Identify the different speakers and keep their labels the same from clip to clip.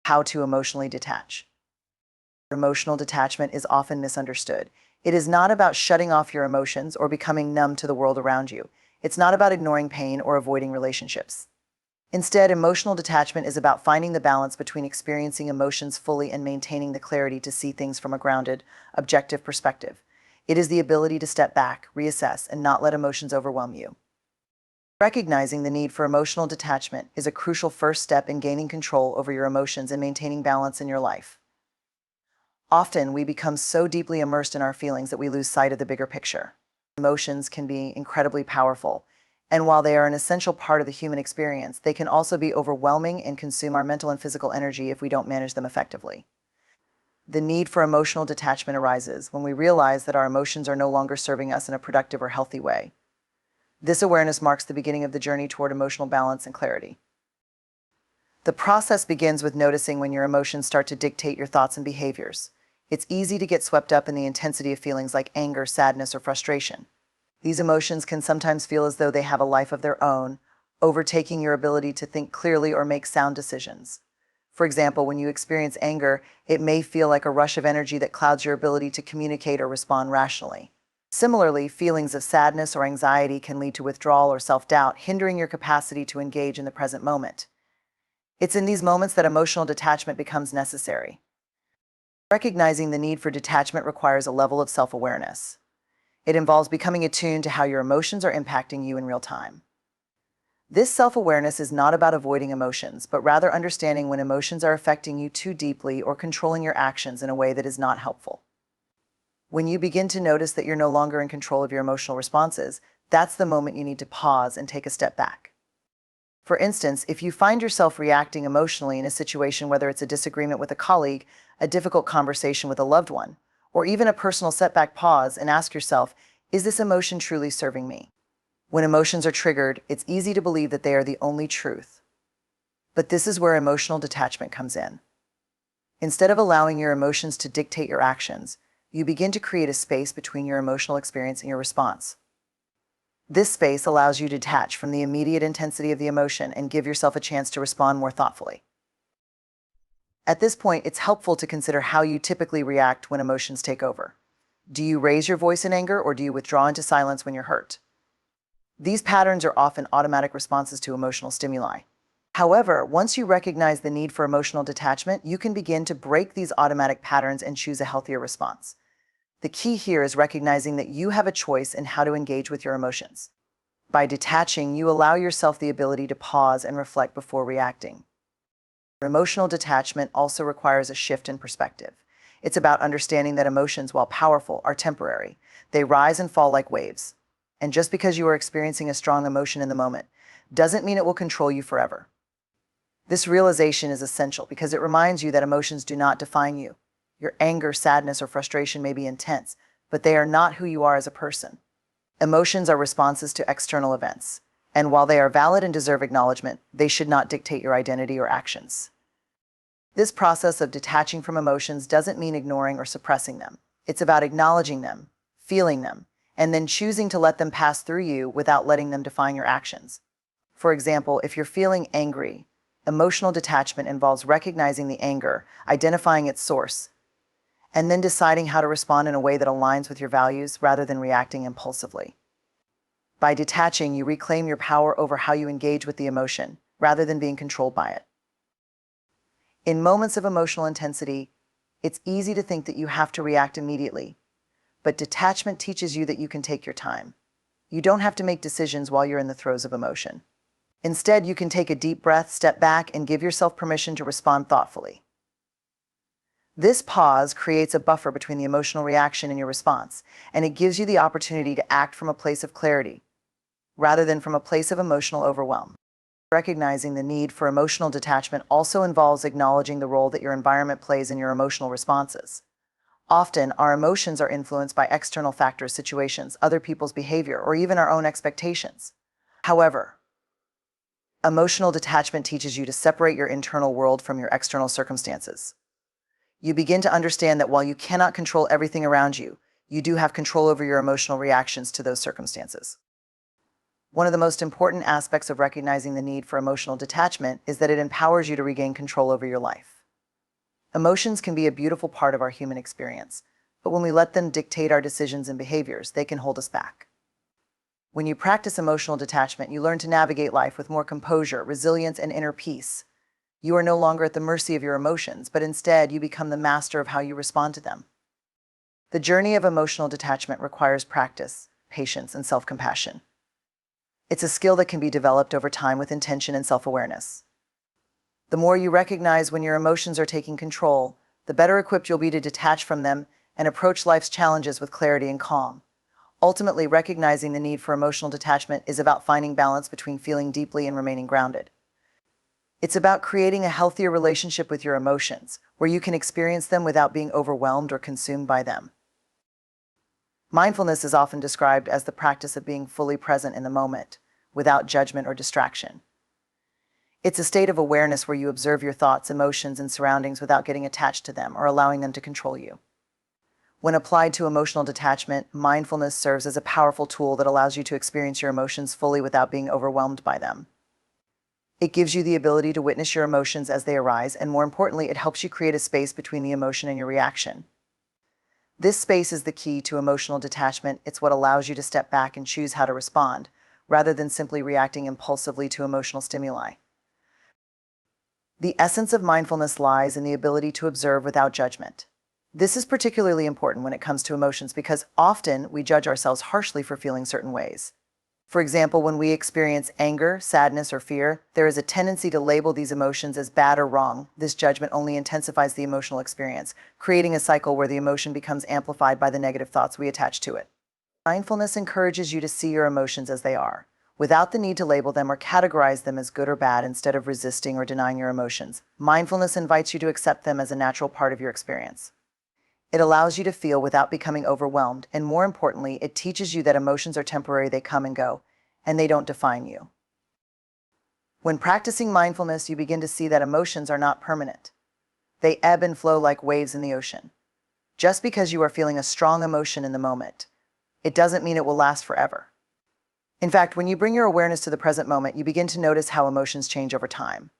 Speaker 1: How to emotionally detach. Emotional detachment is often misunderstood. It is not about shutting off your emotions or becoming numb to the world around you. It's not about ignoring pain or avoiding relationships. Instead, emotional detachment is about finding the balance between experiencing emotions fully and maintaining the clarity to see things from a grounded, objective perspective. It is the ability to step back, reassess, and not let emotions overwhelm you. Recognizing the need for emotional detachment is a crucial first step in gaining control over your emotions and maintaining balance in your life. Often, we become so deeply immersed in our feelings that we lose sight of the bigger picture. Emotions can be incredibly powerful, and while they are an essential part of the human experience, they can also be overwhelming and consume our mental and physical energy if we don't manage them effectively. The need for emotional detachment arises when we realize that our emotions are no longer serving us in a productive or healthy way. This awareness marks the beginning of the journey toward emotional balance and clarity. The process begins with noticing when your emotions start to dictate your thoughts and behaviors. It's easy to get swept up in the intensity of feelings like anger, sadness, or frustration. These emotions can sometimes feel as though they have a life of their own, overtaking your ability to think clearly or make sound decisions. For example, when you experience anger, it may feel like a rush of energy that clouds your ability to communicate or respond rationally. Similarly, feelings of sadness or anxiety can lead to withdrawal or self-doubt, hindering your capacity to engage in the present moment. It's in these moments that emotional detachment becomes necessary. Recognizing the need for detachment requires a level of self-awareness. It involves becoming attuned to how your emotions are impacting you in real time. This self-awareness is not about avoiding emotions, but rather understanding when emotions are affecting you too deeply or controlling your actions in a way that is not helpful. When you begin to notice that you're no longer in control of your emotional responses, that's the moment you need to pause and take a step back. For instance, if you find yourself reacting emotionally in a situation, whether it's a disagreement with a colleague, a difficult conversation with a loved one, or even a personal setback, pause and ask yourself, is this emotion truly serving me? When emotions are triggered, it's easy to believe that they are the only truth. But this is where emotional detachment comes in. Instead of allowing your emotions to dictate your actions, you begin to create a space between your emotional experience and your response. This space allows you to detach from the immediate intensity of the emotion and give yourself a chance to respond more thoughtfully. At this point, it's helpful to consider how you typically react when emotions take over. Do you raise your voice in anger, or do you withdraw into silence when you're hurt? These patterns are often automatic responses to emotional stimuli. However, once you recognize the need for emotional detachment, you can begin to break these automatic patterns and choose a healthier response. The key here is recognizing that you have a choice in how to engage with your emotions. By detaching, you allow yourself the ability to pause and reflect before reacting. Emotional detachment also requires a shift in perspective. It's about understanding that emotions, while powerful, are temporary. They rise and fall like waves. And just because you are experiencing a strong emotion in the moment doesn't mean it will control you forever. This realization is essential because it reminds you that emotions do not define you. Your anger, sadness, or frustration may be intense, but they are not who you are as a person. Emotions are responses to external events, and while they are valid and deserve acknowledgement, they should not dictate your identity or actions. This process of detaching from emotions doesn't mean ignoring or suppressing them. It's about acknowledging them, feeling them, and then choosing to let them pass through you without letting them define your actions. For example, if you're feeling angry, emotional detachment involves recognizing the anger, identifying its source, and then deciding how to respond in a way that aligns with your values rather than reacting impulsively. By detaching, you reclaim your power over how you engage with the emotion, rather than being controlled by it. In moments of emotional intensity, it's easy to think that you have to react immediately, but detachment teaches you that you can take your time. You don't have to make decisions while you're in the throes of emotion. Instead, you can take a deep breath, step back, and give yourself permission to respond thoughtfully. This pause creates a buffer between the emotional reaction and your response, and it gives you the opportunity to act from a place of clarity, rather than from a place of emotional overwhelm. Recognizing the need for emotional detachment also involves acknowledging the role that your environment plays in your emotional responses. Often, our emotions are influenced by external factors, situations, other people's behavior, or even our own expectations. However, emotional detachment teaches you to separate your internal world from your external circumstances. You begin to understand that while you cannot control everything around you, you do have control over your emotional reactions to those circumstances. One of the most important aspects of recognizing the need for emotional detachment is that it empowers you to regain control over your life. Emotions can be a beautiful part of our human experience, but when we let them dictate our decisions and behaviors, they can hold us back. When you practice emotional detachment, you learn to navigate life with more composure, resilience, and inner peace. You are no longer at the mercy of your emotions, but instead you become the master of how you respond to them. The journey of emotional detachment requires practice, patience, and self-compassion. It's a skill that can be developed over time with intention and self-awareness. The more you recognize when your emotions are taking control, the better equipped you'll be to detach from them and approach life's challenges with clarity and calm. Ultimately, recognizing the need for emotional detachment is about finding balance between feeling deeply and remaining grounded. It's about creating a healthier relationship with your emotions, where you can experience them without being overwhelmed or consumed by them. Mindfulness is often described as the practice of being fully present in the moment, without judgment or distraction. It's a state of awareness where you observe your thoughts, emotions, and surroundings without getting attached to them or allowing them to control you. When applied to emotional detachment, mindfulness serves as a powerful tool that allows you to experience your emotions fully without being overwhelmed by them. It gives you the ability to witness your emotions as they arise, and more importantly, it helps you create a space between the emotion and your reaction. This space is the key to emotional detachment. It's what allows you to step back and choose how to respond, rather than simply reacting impulsively to emotional stimuli. The essence of mindfulness lies in the ability to observe without judgment. This is particularly important when it comes to emotions because often we judge ourselves harshly for feeling certain ways. For example, when we experience anger, sadness, or fear, there is a tendency to label these emotions as bad or wrong. This judgment only intensifies the emotional experience, creating a cycle where the emotion becomes amplified by the negative thoughts we attach to it. Mindfulness encourages you to see your emotions as they are, without the need to label them or categorize them as good or bad. Instead of resisting or denying your emotions, mindfulness invites you to accept them as a natural part of your experience. It allows you to feel without becoming overwhelmed, and more importantly, it teaches you that emotions are temporary, they come and go, and they don't define you. When practicing mindfulness, you begin to see that emotions are not permanent. They ebb and flow like waves in the ocean. Just because you are feeling a strong emotion in the moment, it doesn't mean it will last forever. In fact, when you bring your awareness to the present moment, you begin to notice how emotions change over time.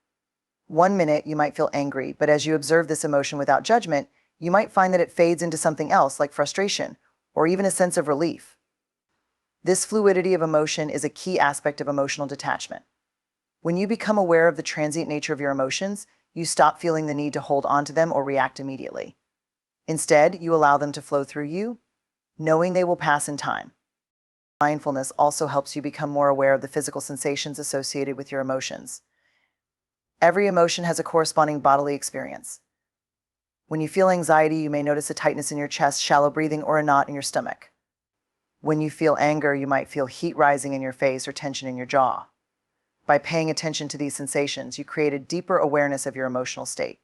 Speaker 1: One minute, you might feel angry, but as you observe this emotion without judgment, you might find that it fades into something else, like frustration, or even a sense of relief. This fluidity of emotion is a key aspect of emotional detachment. When you become aware of the transient nature of your emotions, you stop feeling the need to hold on to them or react immediately. Instead, you allow them to flow through you, knowing they will pass in time. Mindfulness also helps you become more aware of the physical sensations associated with your emotions. Every emotion has a corresponding bodily experience. When you feel anxiety, you may notice a tightness in your chest, shallow breathing, or a knot in your stomach. When you feel anger, you might feel heat rising in your face or tension in your jaw. By paying attention to these sensations, you create a deeper awareness of your emotional state.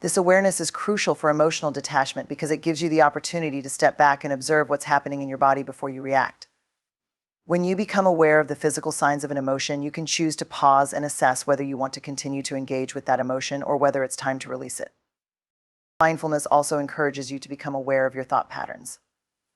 Speaker 1: This awareness is crucial for emotional detachment because it gives you the opportunity to step back and observe what's happening in your body before you react. When you become aware of the physical signs of an emotion, you can choose to pause and assess whether you want to continue to engage with that emotion or whether it's time to release it. Mindfulness also encourages you to become aware of your thought patterns.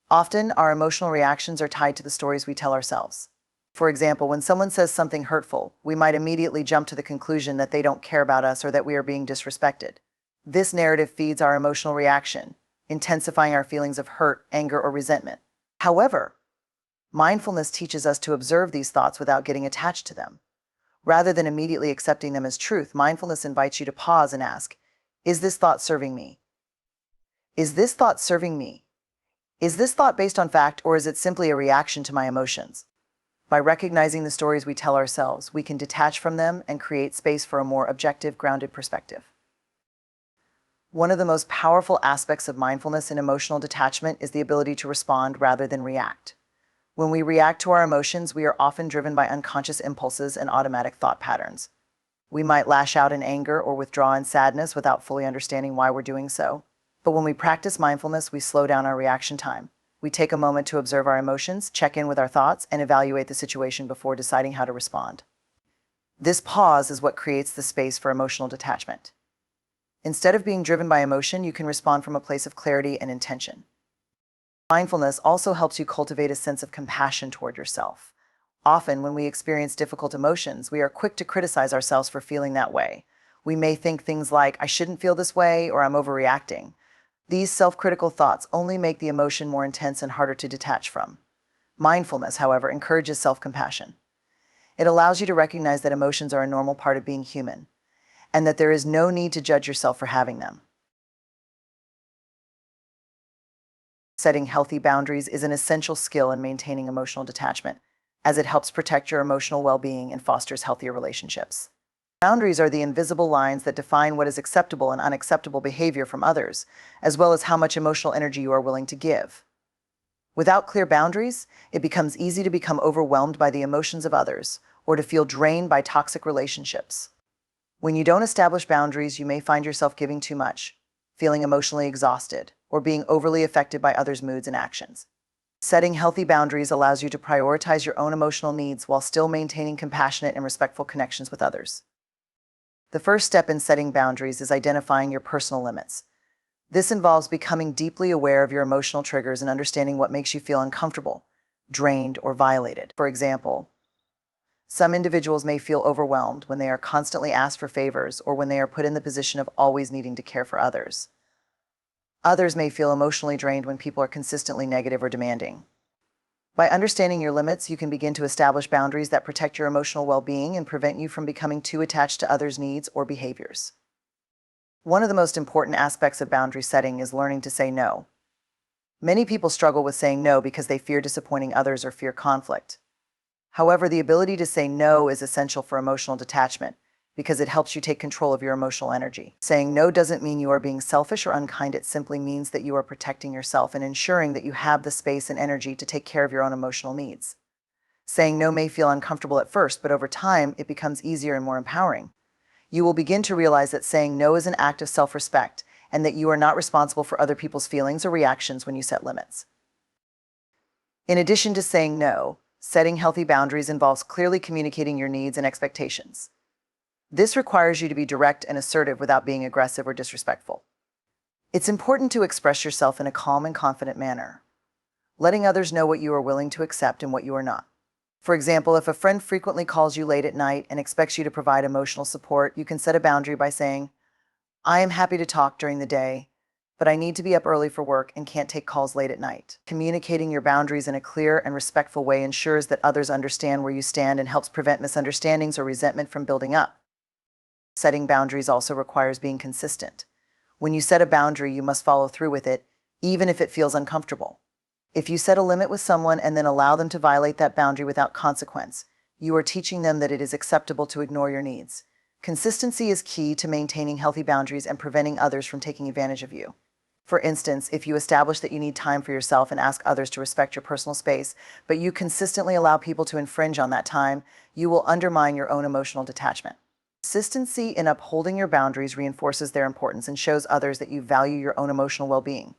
Speaker 1: Often, our emotional reactions are tied to the stories we tell ourselves. For example, when someone says something hurtful, we might immediately jump to the conclusion that they don't care about us or that we are being disrespected. This narrative feeds our emotional reaction, intensifying our feelings of hurt, anger, or resentment. However, mindfulness teaches us to observe these thoughts without getting attached to them. Rather than immediately accepting them as truth, mindfulness invites you to pause and ask, is this thought serving me? Is this thought serving me? Is this thought based on fact, or is it simply a reaction to my emotions? By recognizing the stories we tell ourselves, we can detach from them and create space for a more objective, grounded perspective. One of the most powerful aspects of mindfulness and emotional detachment is the ability to respond rather than react. When we react to our emotions, we are often driven by unconscious impulses and automatic thought patterns. We might lash out in anger or withdraw in sadness without fully understanding why we're doing so. But when we practice mindfulness, we slow down our reaction time. We take a moment to observe our emotions, check in with our thoughts, and evaluate the situation before deciding how to respond. This pause is what creates the space for emotional detachment. Instead of being driven by emotion, you can respond from a place of clarity and intention. Mindfulness also helps you cultivate a sense of compassion toward yourself. Often, when we experience difficult emotions, we are quick to criticize ourselves for feeling that way. We may think things like, I shouldn't feel this way, or I'm overreacting. These self-critical thoughts only make the emotion more intense and harder to detach from. Mindfulness, however, encourages self-compassion. It allows you to recognize that emotions are a normal part of being human, and that there is no need to judge yourself for having them. Setting healthy boundaries is an essential skill in maintaining emotional detachment, as it helps protect your emotional well-being and fosters healthier relationships. Boundaries are the invisible lines that define what is acceptable and unacceptable behavior from others, as well as how much emotional energy you are willing to give. Without clear boundaries, it becomes easy to become overwhelmed by the emotions of others or to feel drained by toxic relationships. When you don't establish boundaries, you may find yourself giving too much, feeling emotionally exhausted, or being overly affected by others' moods and actions. Setting healthy boundaries allows you to prioritize your own emotional needs while still maintaining compassionate and respectful connections with others. The first step in setting boundaries is identifying your personal limits. This involves becoming deeply aware of your emotional triggers and understanding what makes you feel uncomfortable, drained, or violated. For example, some individuals may feel overwhelmed when they are constantly asked for favors or when they are put in the position of always needing to care for others. Others may feel emotionally drained when people are consistently negative or demanding. By understanding your limits, you can begin to establish boundaries that protect your emotional well-being and prevent you from becoming too attached to others' needs or behaviors. One of the most important aspects of boundary setting is learning to say no. Many people struggle with saying no because they fear disappointing others or fear conflict. However, the ability to say no is essential for emotional detachment because it helps you take control of your emotional energy. Saying no doesn't mean you are being selfish or unkind. It simply means that you are protecting yourself and ensuring that you have the space and energy to take care of your own emotional needs. Saying no may feel uncomfortable at first, but over time, it becomes easier and more empowering. You will begin to realize that saying no is an act of self-respect and that you are not responsible for other people's feelings or reactions when you set limits. In addition to saying no, setting healthy boundaries involves clearly communicating your needs and expectations. This requires you to be direct and assertive without being aggressive or disrespectful. It's important to express yourself in a calm and confident manner, letting others know what you are willing to accept and what you are not. For example, if a friend frequently calls you late at night and expects you to provide emotional support, you can set a boundary by saying, I am happy to talk during the day, but I need to be up early for work and can't take calls late at night. Communicating your boundaries in a clear and respectful way ensures that others understand where you stand and helps prevent misunderstandings or resentment from building up. Setting boundaries also requires being consistent. When you set a boundary, you must follow through with it, even if it feels uncomfortable. If you set a limit with someone and then allow them to violate that boundary without consequence, you are teaching them that it is acceptable to ignore your needs. Consistency is key to maintaining healthy boundaries and preventing others from taking advantage of you. For instance, if you establish that you need time for yourself and ask others to respect your personal space, but you consistently allow people to infringe on that time, you will undermine your own emotional detachment. Consistency in upholding your boundaries reinforces their importance and shows others that you value your own emotional well-being.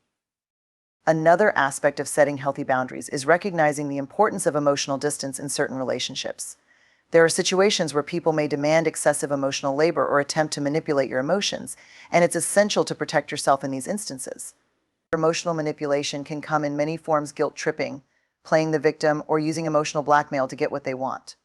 Speaker 1: Another aspect of setting healthy boundaries is recognizing the importance of emotional distance in certain relationships. There are situations where people may demand excessive emotional labor or attempt to manipulate your emotions, and it's essential to protect yourself in these instances. Emotional manipulation can come in many forms: guilt tripping, playing the victim, or using emotional blackmail to get what they want.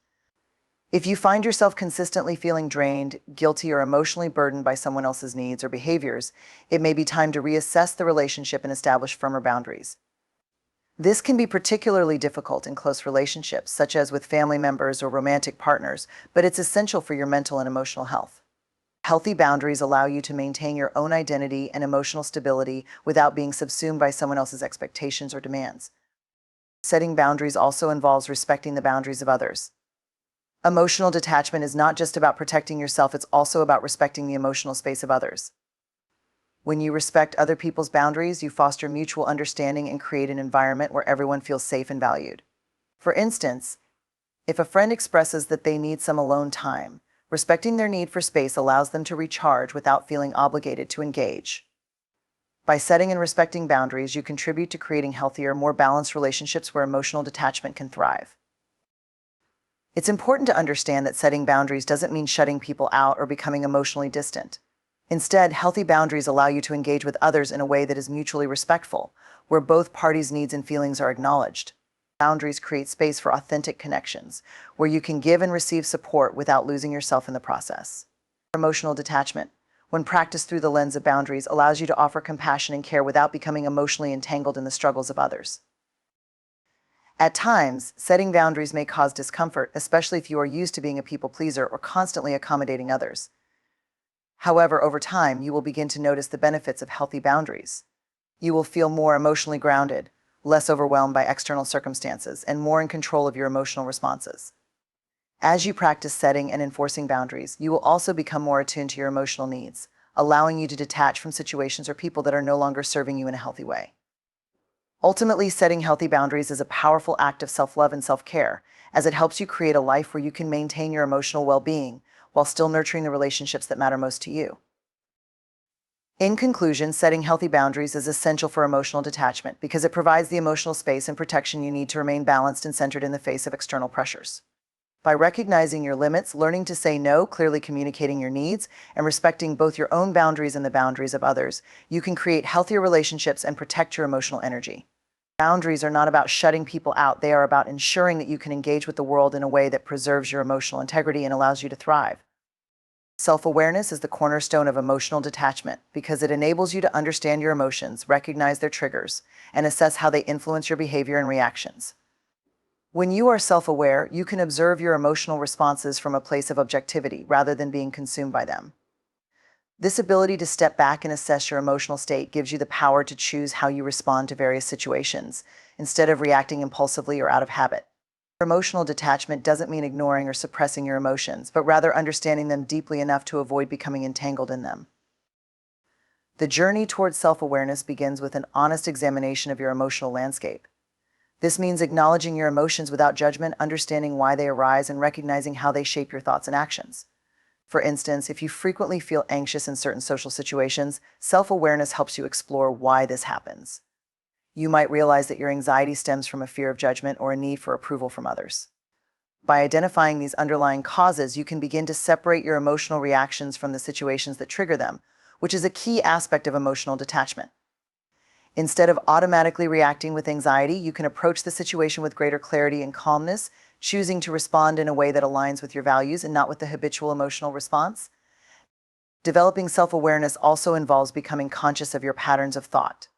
Speaker 1: If you find yourself consistently feeling drained, guilty, or emotionally burdened by someone else's needs or behaviors, it may be time to reassess the relationship and establish firmer boundaries. This can be particularly difficult in close relationships, such as with family members or romantic partners, but it's essential for your mental and emotional health. Healthy boundaries allow you to maintain your own identity and emotional stability without being subsumed by someone else's expectations or demands. Setting boundaries also involves respecting the boundaries of others. Emotional detachment is not just about protecting yourself, it's also about respecting the emotional space of others. When you respect other people's boundaries, you foster mutual understanding and create an environment where everyone feels safe and valued. For instance, if a friend expresses that they need some alone time, respecting their need for space allows them to recharge without feeling obligated to engage. By setting and respecting boundaries, you contribute to creating healthier, more balanced relationships where emotional detachment can thrive. It's important to understand that setting boundaries doesn't mean shutting people out or becoming emotionally distant. Instead, healthy boundaries allow you to engage with others in a way that is mutually respectful, where both parties' needs and feelings are acknowledged. Boundaries create space for authentic connections, where you can give and receive support without losing yourself in the process. Emotional detachment, when practiced through the lens of boundaries, allows you to offer compassion and care without becoming emotionally entangled in the struggles of others. At times, setting boundaries may cause discomfort, especially if you are used to being a people pleaser or constantly accommodating others. However, over time, you will begin to notice the benefits of healthy boundaries. You will feel more emotionally grounded, less overwhelmed by external circumstances, and more in control of your emotional responses. As you practice setting and enforcing boundaries, you will also become more attuned to your emotional needs, allowing you to detach from situations or people that are no longer serving you in a healthy way. Ultimately, setting healthy boundaries is a powerful act of self-love and self-care, as it helps you create a life where you can maintain your emotional well-being while still nurturing the relationships that matter most to you. In conclusion, setting healthy boundaries is essential for emotional detachment because it provides the emotional space and protection you need to remain balanced and centered in the face of external pressures. By recognizing your limits, learning to say no, clearly communicating your needs, and respecting both your own boundaries and the boundaries of others, you can create healthier relationships and protect your emotional energy. Boundaries are not about shutting people out. They are about ensuring that you can engage with the world in a way that preserves your emotional integrity and allows you to thrive. Self-awareness is the cornerstone of emotional detachment because it enables you to understand your emotions, recognize their triggers, and assess how they influence your behavior and reactions. When you are self-aware, you can observe your emotional responses from a place of objectivity rather than being consumed by them. This ability to step back and assess your emotional state gives you the power to choose how you respond to various situations, instead of reacting impulsively or out of habit. Emotional detachment doesn't mean ignoring or suppressing your emotions, but rather understanding them deeply enough to avoid becoming entangled in them. The journey towards self-awareness begins with an honest examination of your emotional landscape. This means acknowledging your emotions without judgment, understanding why they arise, and recognizing how they shape your thoughts and actions. For instance, if you frequently feel anxious in certain social situations, self-awareness helps you explore why this happens. You might realize that your anxiety stems from a fear of judgment or a need for approval from others. By identifying these underlying causes, you can begin to separate your emotional reactions from the situations that trigger them, which is a key aspect of emotional detachment. Instead of automatically reacting with anxiety, you can approach the situation with greater clarity and calmness, choosing to respond in a way that aligns with your values and not with the habitual emotional response. Developing self-awareness also involves becoming conscious of your patterns of thought.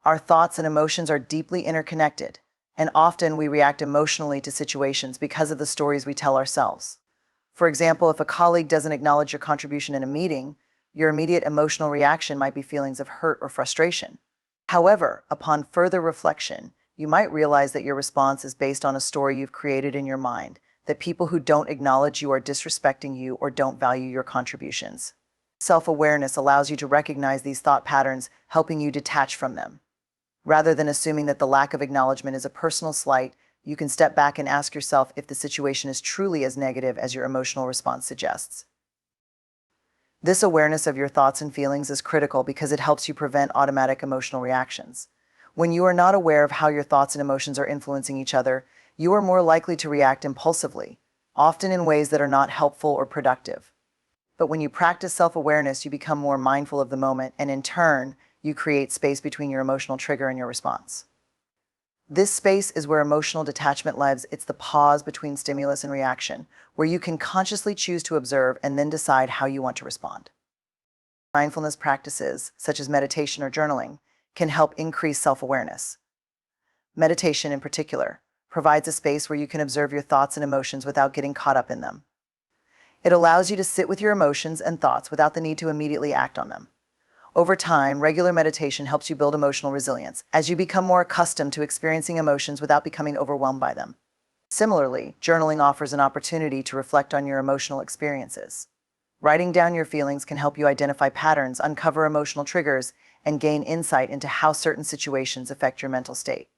Speaker 1: Our thoughts and emotions are deeply interconnected, and often we react emotionally to situations because of the stories we tell ourselves. For example, if a colleague doesn't acknowledge your contribution in a meeting, your immediate emotional reaction might be feelings of hurt or frustration. However, upon further reflection, you might realize that your response is based on a story you've created in your mind, that people who don't acknowledge you are disrespecting you or don't value your contributions. Self-awareness allows you to recognize these thought patterns, helping you detach from them. Rather than assuming that the lack of acknowledgement is a personal slight, you can step back and ask yourself if the situation is truly as negative as your emotional response suggests. This awareness of your thoughts and feelings is critical because it helps you prevent automatic emotional reactions. When you are not aware of how your thoughts and emotions are influencing each other, you are more likely to react impulsively, often in ways that are not helpful or productive. But when you practice self-awareness, you become more mindful of the moment, and in turn, you create space between your emotional trigger and your response. This space is where emotional detachment lives. It's the pause between stimulus and reaction, where you can consciously choose to observe and then decide how you want to respond. Mindfulness practices, such as meditation or journaling, can help increase self-awareness. Meditation, in particular, provides a space where you can observe your thoughts and emotions without getting caught up in them. It allows you to sit with your emotions and thoughts without the need to immediately act on them. Over time, regular meditation helps you build emotional resilience as you become more accustomed to experiencing emotions without becoming overwhelmed by them. Similarly, journaling offers an opportunity to reflect on your emotional experiences. Writing down your feelings can help you identify patterns, uncover emotional triggers, and gain insight into how certain situations affect your mental state.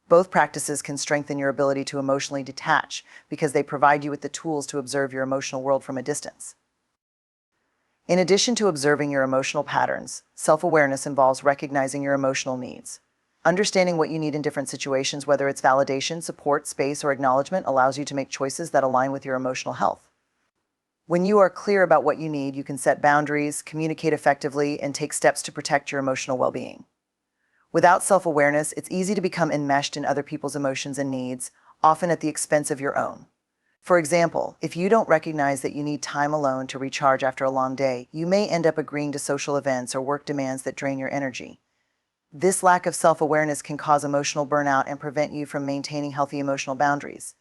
Speaker 1: Both practices can strengthen your ability to emotionally detach because they provide you with the tools to observe your emotional world from a distance. In addition to observing your emotional patterns, self-awareness involves recognizing your emotional needs. Understanding what you need in different situations, whether it's validation, support, space, or acknowledgement, allows you to make choices that align with your emotional health. When you are clear about what you need, you can set boundaries, communicate effectively, and take steps to protect your emotional well-being. Without self-awareness, it's easy to become enmeshed in other people's emotions and needs, often at the expense of your own. For example, if you don't recognize that you need time alone to recharge after a long day, you may end up agreeing to social events or work demands that drain your energy. This lack of self-awareness can cause emotional burnout and prevent you from maintaining healthy emotional boundaries.